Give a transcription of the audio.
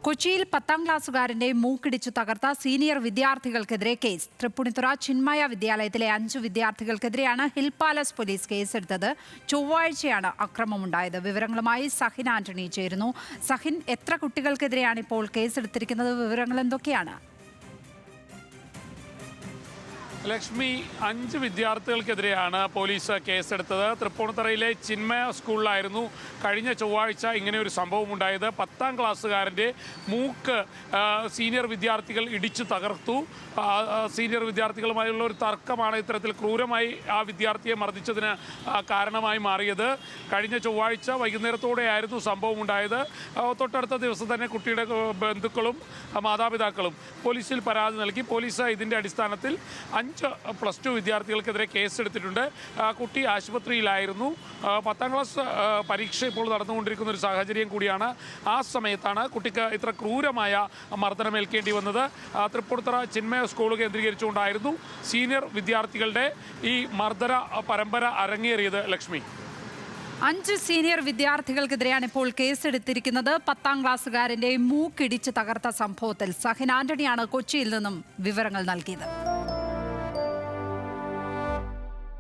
കൊച്ചിയിൽ 10ാം ക്ലാസ്സുകാരന്റെ മൂക്കിടിച്ചു തകർത്ത senior വിദ്യാർത്ഥികൾക്കെതിരെ case. Tripunithura Chinmaya വിദ്യാലയത്തിലെ 5 വിദ്യാർത്ഥികൾക്കെതിരെയാണ് ഹിൽ പാലസ് പോലീസ് കേസെടുത്തത്. ചൊവ്വാഴ്ചയാണ് അക്രമമുണ്ടായത്. വിവരങ്ങളുമായി സഹിൻ ആന്റണി ചേരുന്നു. സഹിൻ, എത്ര കുട്ടികൾക്കെതിരെയാണ് ഇപ്പോൾ കേസെടുത്തിരിക്കുന്നത്? വിവരങ്ങൾ എന്തൊക്കെയാണ്? ലക്ഷ്മി, 5 വിദ്യാർത്ഥികൾക്കെതിരെയാണ് പോലീസ് കേസെടുത്തത്. തൃപ്പൂണിത്തുറയിലെ ചിന്മയ സ്കൂളിലായിരുന്നു കഴിഞ്ഞ ചൊവ്വാഴ്ച ഇങ്ങനെ ഒരു സംഭവം ഉണ്ടായത്. 10ാം ക്ലാസ്സുകാരൻ്റെ മൂക്ക് സീനിയർ വിദ്യാർത്ഥികൾ ഇടിച്ചു തകർത്തു. സീനിയർ വിദ്യാർത്ഥികളുമായുള്ള ഒരു തർക്കമാണ് ഇത്തരത്തിൽ ക്രൂരമായി ആ വിദ്യാർത്ഥിയെ മർദ്ദിച്ചതിന് കാരണമായി മാറിയത്. കഴിഞ്ഞ ചൊവ്വാഴ്ച വൈകുന്നേരത്തോടെയായിരുന്നു സംഭവം ഉണ്ടായത്. തൊട്ടടുത്ത ദിവസം തന്നെ കുട്ടിയുടെ ബന്ധുക്കളും മാതാപിതാക്കളും പോലീസിൽ പരാതി നൽകി. പോലീസ് ഇതിൻ്റെ അടിസ്ഥാനത്തിൽ 5 +2 വിദ്യാർത്ഥികൾക്കെതിരെ കേസെടുത്തിട്ടുണ്ട്. കുട്ടി ആശുപത്രിയിലായിരുന്നു. 10ാം ക്ലാസ് പരീക്ഷ ഇപ്പോൾ നടന്നുകൊണ്ടിരിക്കുന്ന ഒരു സാഹചര്യം കൂടിയാണ്. ആ സമയത്താണ് കുട്ടിക്ക് ഇത്ര ക്രൂരമായ മർദ്ദനമേൽക്കേണ്ടി വന്നത്. തൃപ്പൂണിത്തുറ ചിന്മയ സ്കൂൾ കേന്ദ്രീകരിച്ചുകൊണ്ടായിരുന്നു സീനിയർ വിദ്യാർത്ഥികളുടെ ഈ മർദ്ദന പരമ്പര അരങ്ങേറിയത്. ലക്ഷ്മി, 5 സീനിയർ വിദ്യാർത്ഥികൾക്കെതിരെയാണ് ഇപ്പോൾ കേസെടുത്തിരിക്കുന്നത്. 10ാം ക്ലാസ്സുകാരന്റെ മൂക്കിടിച്ച് തകർത്ത സംഭവത്തിൽ സഹിൻ ആന്റണിയാണ് കൊച്ചിയിൽ നിന്നും വിവരങ്ങൾ നൽകിയത്.